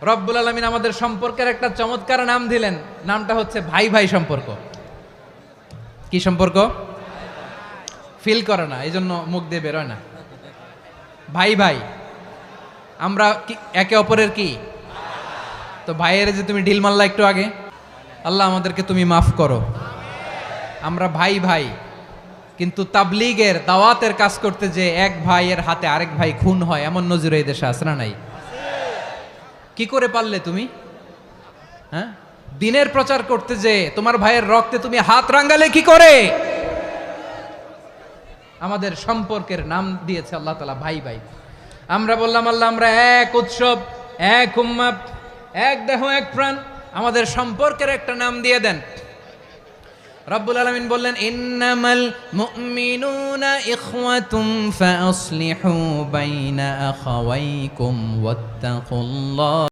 রব্বুল আলামিন আমাদের সম্পর্কের একটা চমৎকার নাম দিলেন, নামটা হচ্ছে ভাই ভাই সম্পর্ক। কি সম্পর্ক? ফিল করে না, এই জন্য মুখ দিয়ে বেরোয় না। ভাই ভাই, আমরা একে অপরের কি? তো ভাইয়ের যে তুমি ডিল মারলা একটু আগে, আল্লাহ আমাদেরকে তুমি মাফ করো। আমরা ভাই ভাই, কিন্তু তাবলীগের দাওয়াতের কাজ করতে যে এক ভাইয়ের হাতে আরেক ভাই খুন হয়, এমন নজির এই দেশে আছে না নাই? কি করে পারলে তুমি? হ্যাঁ, দিনের প্রচার করতে যে তোমার ভাইয়ের রক্তে তুমি হাত রাঙ্গালে কি করে? আমাদের সম্পর্কের নাম দিয়েছে আল্লাহ তাআলা ভাই ভাই। আমরা বললাম আল্লাহ আমরা এক উৎসব, এক উম্মাহ, এক দেহ, এক প্রাণ, আমাদের সম্পর্কের একটা নাম দিয়ে দেন। রব্বুল আলামিন বললেন ইন্নামাল মুমিনুনা ইখওয়াতুম ফাআসলিহু বাইনা আখাওয়াইকুম ওয়াত্তাকুল্লাহ।